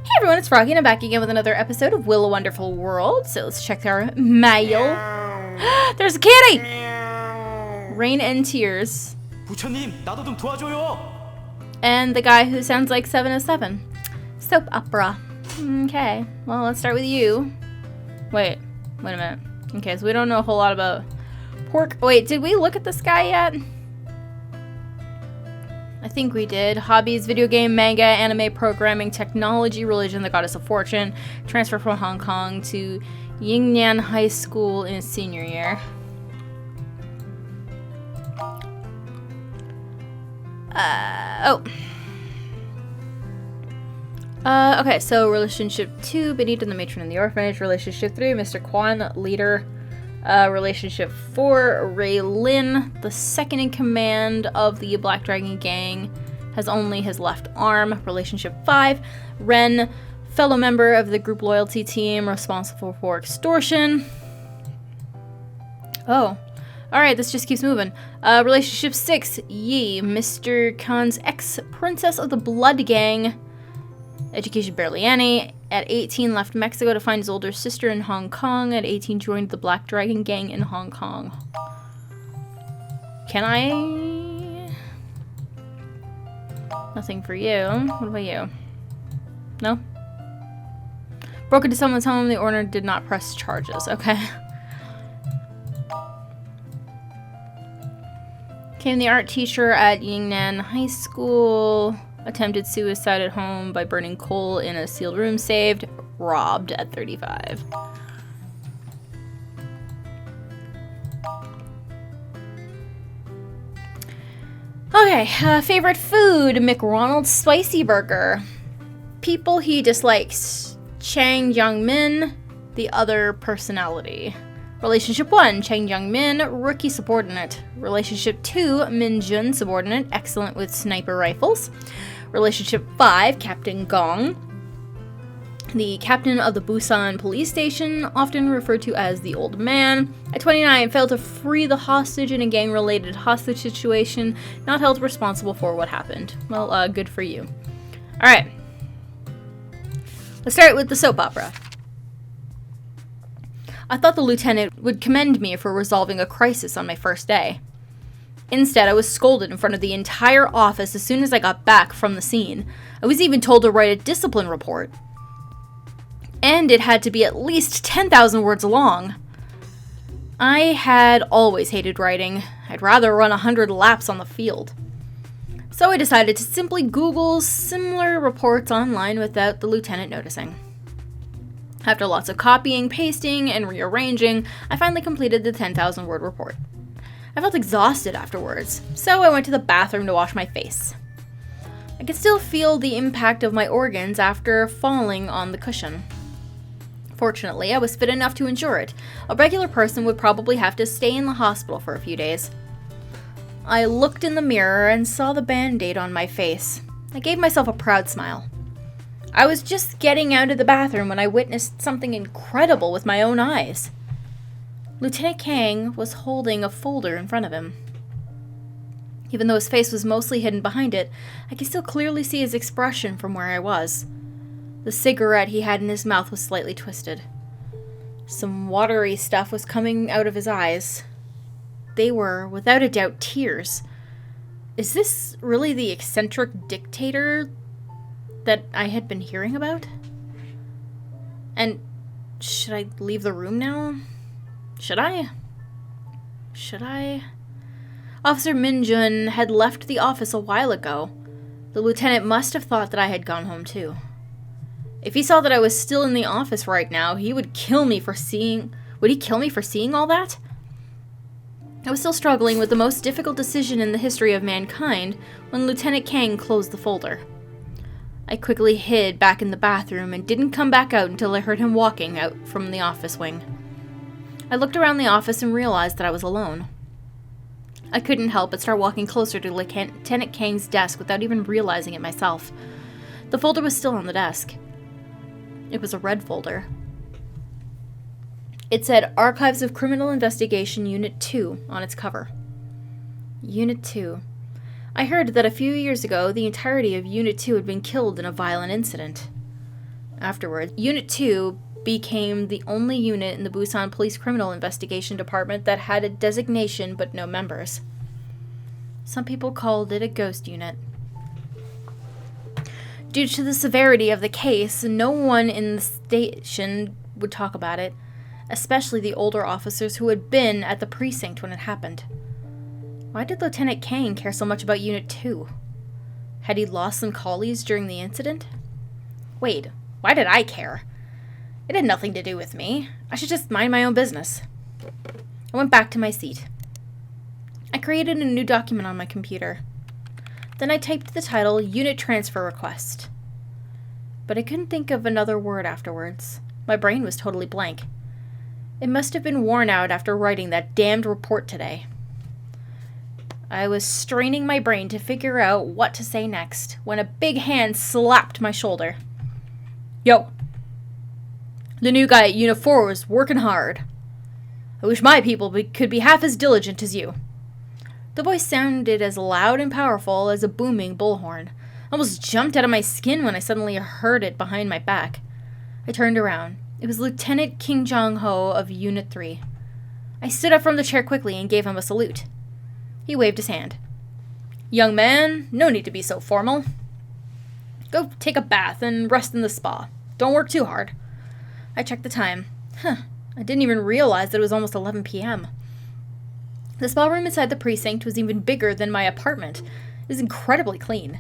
Hey everyone, it's Froggy and I'm back again with another episode of Will a Wonderful World. So let's check our mail. There's a kitty! Rain and Tears. 부처님, 나도 좀 도와줘요. And the guy who sounds like 707. Soap opera. Okay, well let's start with you. Wait a minute. Okay, so we don't know a whole lot about pork. Wait, did we look at this guy yet? I think we did. Hobbies, video game, manga, anime, programming, technology, religion, the goddess of fortune. Transfer from Hong Kong to Yingnan High School in his senior year. Okay, so relationship 2, Benita, the matron in the orphanage. Relationship 3, Mr. Kwan, leader. Relationship 4, Ray Lin, the second in command of the Black Dragon Gang, has only his left arm. Relationship 5, Ren, fellow member of the group loyalty team, responsible for extortion. Oh, alright, this just keeps moving. Relationship 6, Yi, Mr. Khan's ex-princess of the Blood Gang. Education barely any. At 18, left Mexico to find his older sister in Hong Kong. At 18, joined the Black Dragon Gang in Hong Kong. Can I? Nothing for you. What about you? No? Broke into someone's home. The owner did not press charges. Okay. Became the art teacher at Yingnan High School. Attempted suicide at home by burning coal in a sealed room. Saved. Robbed at 35. Okay, favorite food, McRonald's Spicy Burger. People he dislikes, Chang Young-min, the other personality. Relationship 1, Chang Young-min, rookie subordinate. Relationship 2, Min-jun, subordinate, excellent with sniper rifles. Relationship 5, Captain Gong, the captain of the Busan police station, often referred to as the old man. At 29, failed to free the hostage in a gang-related hostage situation, not held responsible for what happened. Well, good for you. Alright. Let's start with the soap opera. I thought the lieutenant would commend me for resolving a crisis on my first day. Instead, I was scolded in front of the entire office as soon as I got back from the scene. I was even told to write a discipline report. And it had to be at least 10,000 words long. I had always hated writing. I'd rather run 100 laps on the field. So I decided to simply Google similar reports online without the lieutenant noticing. After lots of copying, pasting, and rearranging, I finally completed the 10,000 word report. I felt exhausted afterwards, so I went to the bathroom to wash my face. I could still feel the impact of my organs after falling on the cushion. Fortunately, I was fit enough to endure it. A regular person would probably have to stay in the hospital for a few days. I looked in the mirror and saw the band-aid on my face. I gave myself a proud smile. I was just getting out of the bathroom when I witnessed something incredible with my own eyes. Lieutenant Kang was holding a folder in front of him. Even though his face was mostly hidden behind it, I could still clearly see his expression from where I was. The cigarette he had in his mouth was slightly twisted. Some watery stuff was coming out of his eyes. They were, without a doubt, tears. Is this really the eccentric dictator that I had been hearing about? And should I leave the room now? Should I? Officer Min-jun had left the office a while ago. The lieutenant must have thought that I had gone home too. If he saw that I was still in the office right now, he would kill me for seeing... Would he kill me for seeing all that? I was still struggling with the most difficult decision in the history of mankind when Lieutenant Kang closed the folder. I quickly hid back in the bathroom and didn't come back out until I heard him walking out from the office wing. I looked around the office and realized that I was alone. I couldn't help but start walking closer to Lieutenant Kang's desk without even realizing it myself. The folder was still on the desk. It was a red folder. It said Archives of Criminal Investigation Unit 2 on its cover. Unit 2. I heard that a few years ago, the entirety of Unit 2 had been killed in a violent incident. Afterwards, Unit 2 became the only unit in the Busan Police Criminal Investigation Department that had a designation but no members. Some people called it a ghost unit. Due to the severity of the case, no one in the station would talk about it, especially the older officers who had been at the precinct when it happened. Why did Lieutenant Kang care so much about Unit 2? Had he lost some colleagues during the incident? Wait, why did I care? It had nothing to do with me. I should just mind my own business. I went back to my seat. I created a new document on my computer. Then I typed the title, Unit Transfer Request. But I couldn't think of another word afterwards. My brain was totally blank. It must have been worn out after writing that damned report today. I was straining my brain to figure out what to say next when a big hand slapped my shoulder. Yo! The new guy at Unit 4 was working hard. I wish my people could be half as diligent as you. The voice sounded as loud and powerful as a booming bullhorn. I almost jumped out of my skin when I suddenly heard it behind my back. I turned around. It was Lieutenant Kim Jong-ho of Unit 3. I stood up from the chair quickly and gave him a salute. He waved his hand. Young man, no need to be so formal. Go take a bath and rest in the spa. Don't work too hard. I checked the time. I didn't even realize that it was almost 11 p.m. The spa room inside the precinct was even bigger than my apartment. It was incredibly clean.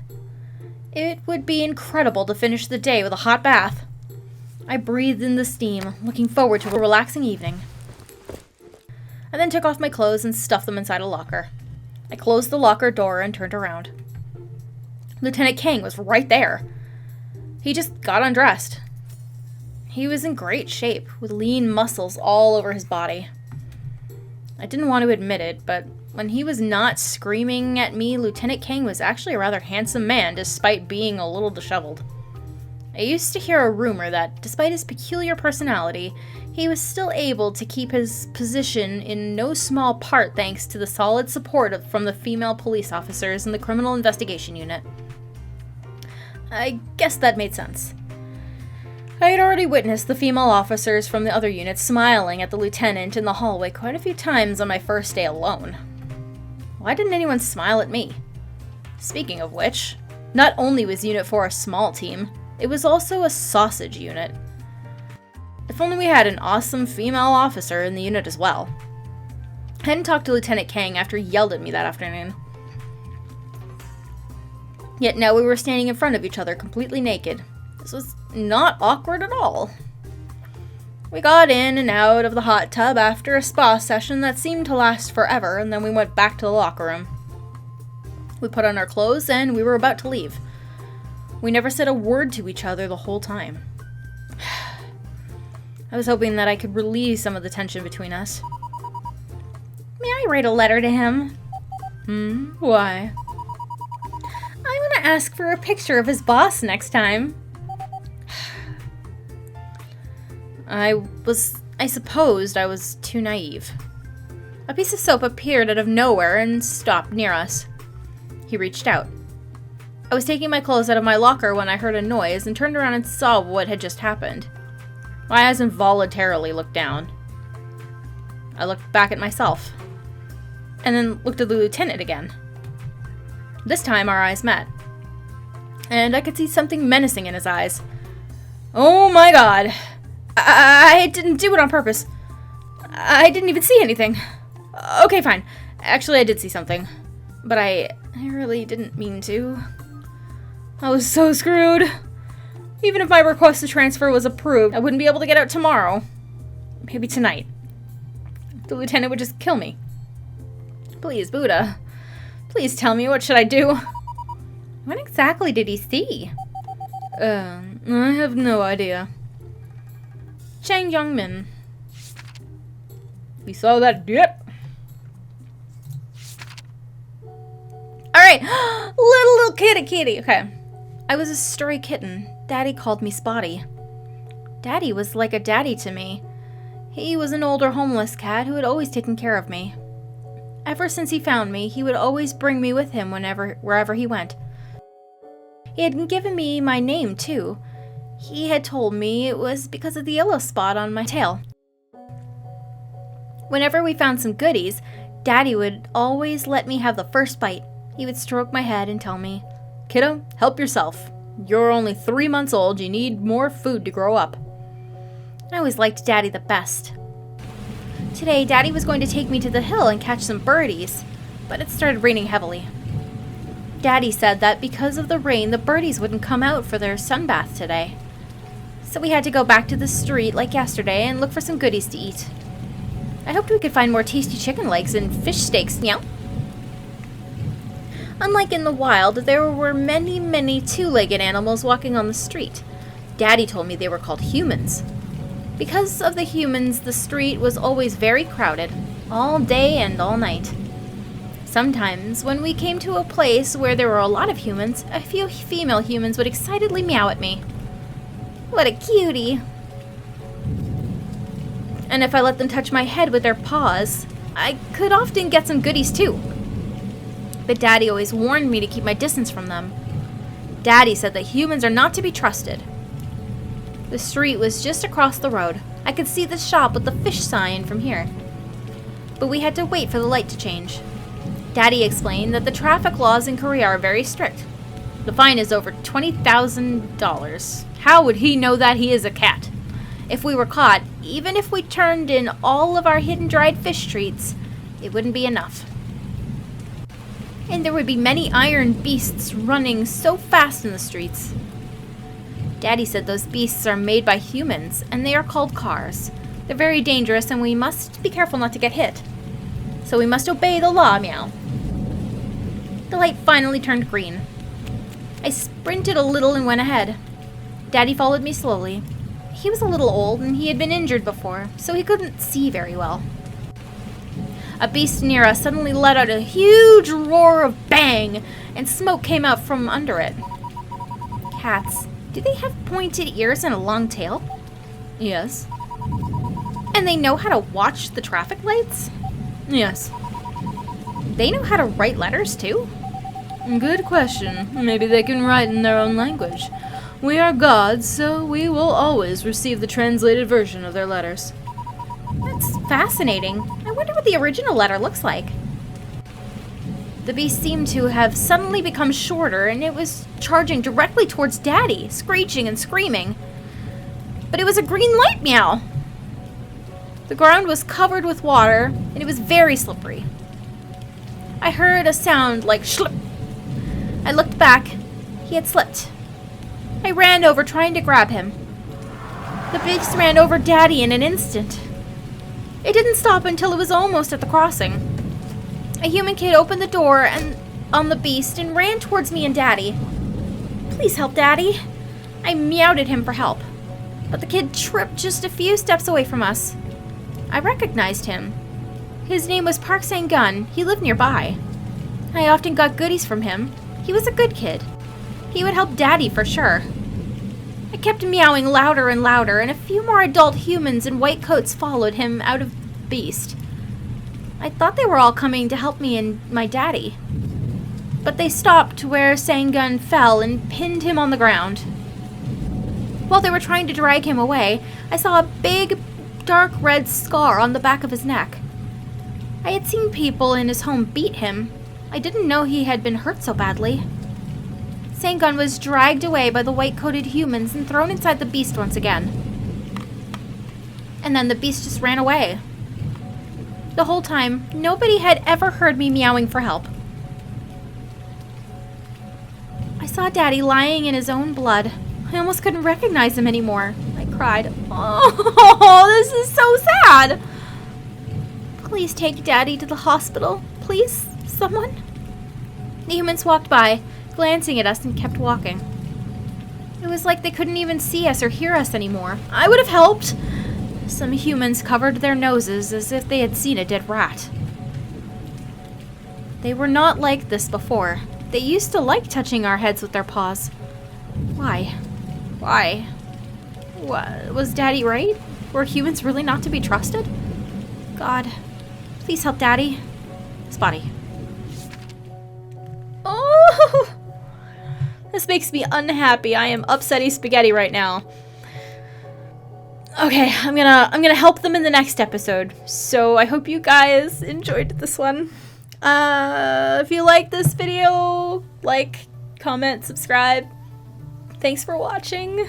It would be incredible to finish the day with a hot bath. I breathed in the steam, looking forward to a relaxing evening. I then took off my clothes and stuffed them inside a locker. I closed the locker door and turned around. Lieutenant Kang was right there. He just got undressed. He was in great shape, with lean muscles all over his body. I didn't want to admit it, but when he was not screaming at me, Lieutenant Kang was actually a rather handsome man, despite being a little disheveled. I used to hear a rumor that, despite his peculiar personality, he was still able to keep his position in no small part thanks to the solid support from the female police officers in the Criminal Investigation Unit. I guess that made sense. I had already witnessed the female officers from the other units smiling at the lieutenant in the hallway quite a few times on my first day alone. Why didn't anyone smile at me? Speaking of which, not only was Unit 4 a small team, it was also a sausage unit. If only we had an awesome female officer in the unit as well. I hadn't talked to Lieutenant Kang after he yelled at me that afternoon. Yet now we were standing in front of each other completely naked. This was not awkward at all. We got in and out of the hot tub after a spa session that seemed to last forever, and then we went back to the locker room. We put on our clothes and we were about to leave. We never said a word to each other the whole time. I was hoping that I could relieve some of the tension between us. May I write a letter to him? Why? I want to ask for a picture of his boss next time. I supposed I was too naive. A piece of soap appeared out of nowhere and stopped near us. He reached out. I was taking my clothes out of my locker when I heard a noise and turned around and saw what had just happened. My eyes involuntarily looked down. I looked back at myself, and then looked at the lieutenant again. This time our eyes met, and I could see something menacing in his eyes. Oh my god! I didn't do it on purpose. I didn't even see anything. Okay, fine. Actually, I did see something, but I really didn't mean to. I was so screwed. Even if my request to transfer was approved, I wouldn't be able to get out tomorrow. Maybe tonight. The lieutenant would just kill me. Please, Buddha. Please tell me, what should I do? What exactly did he see? I have no idea. Chang Youngmin. We saw that dip. Alright. little kitty. Okay. I was a stray kitten. Daddy called me Spotty. Daddy was like a daddy to me. He was an older homeless cat who had always taken care of me. Ever since he found me, he would always bring me with him wherever he went. He had given me my name, too. He had told me it was because of the yellow spot on my tail. Whenever we found some goodies, Daddy would always let me have the first bite. He would stroke my head and tell me, "Kiddo, help yourself. You're only 3 months old, you need more food to grow up." I always liked Daddy the best. Today, Daddy was going to take me to the hill and catch some birdies, but it started raining heavily. Daddy said that because of the rain, the birdies wouldn't come out for their sunbath today. So we had to go back to the street like yesterday and look for some goodies to eat. I hoped we could find more tasty chicken legs and fish steaks, meow. Unlike in the wild, there were many two-legged animals walking on the street. Daddy told me they were called humans. Because of the humans, the street was always very crowded, all day and all night. Sometimes, when we came to a place where there were a lot of humans, a few female humans would excitedly meow at me. What a cutie! And if I let them touch my head with their paws, I could often get some goodies too. But Daddy always warned me to keep my distance from them. Daddy said that humans are not to be trusted. The street was just across the road. I could see the shop with the fish sign from here. But we had to wait for the light to change. Daddy explained that the traffic laws in Korea are very strict. The fine is over $20,000. How would he know that he is a cat? If we were caught, even if we turned in all of our hidden dried fish treats, it wouldn't be enough. And there would be many iron beasts running so fast in the streets. Daddy said those beasts are made by humans, and they are called cars. They're very dangerous, and we must be careful not to get hit. So we must obey the law, meow. The light finally turned green. I sprinted a little and went ahead. Daddy followed me slowly. He was a little old, and he had been injured before, so he couldn't see very well. A beast near us suddenly let out a huge roar of bang, and smoke came out from under it. Cats, do they have pointed ears and a long tail? Yes. And they know how to watch the traffic lights? Yes. They know how to write letters too? Good question. Maybe they can write in their own language. We are gods, so we will always receive the translated version of their letters. That's fascinating. I wonder what the original letter looks like. The beast seemed to have suddenly become shorter, and it was charging directly towards Daddy, screeching and screaming. But it was a green light, meow! The ground was covered with water, and it was very slippery. I heard a sound like slip. I looked back. He had slipped. I ran over, trying to grab him. The beast ran over Daddy in an instant. It didn't stop until it was almost at the crossing. A human kid opened the door on the beast and ran towards me and Daddy. Please help, Daddy. I meowed at him for help. But the kid tripped just a few steps away from us. I recognized him. His name was Park Sang-gun. He lived nearby. I often got goodies from him. He was a good kid. He would help Daddy for sure. I kept meowing louder and louder, and a few more adult humans in white coats followed him out of the beast. I thought they were all coming to help me and my Daddy. But they stopped to where Sang-gun fell and pinned him on the ground. While they were trying to drag him away, I saw a big, dark red scar on the back of his neck. I had seen people in his home beat him. I didn't know he had been hurt so badly. Sang-gun was dragged away by the white-coated humans and thrown inside the beast once again. And then the beast just ran away. The whole time, nobody had ever heard me meowing for help. I saw Daddy lying in his own blood. I almost couldn't recognize him anymore. I cried. Oh, this is so sad. Please take Daddy to the hospital. Please, someone? The humans walked by, glancing at us, and kept walking. It was like they couldn't even see us or hear us anymore. I would have helped. Some humans covered their noses as if they had seen a dead rat. They were not like this before. They used to like touching our heads with their paws. Why? Why? What? Was Daddy right? Were humans really not to be trusted? God, please help Daddy. Spotty. Oh! This makes me unhappy. I am upsetty spaghetti right now. Okay, I'm gonna help them in the next episode. So I hope you guys enjoyed this one. If you like this video, like, comment, subscribe. Thanks for watching.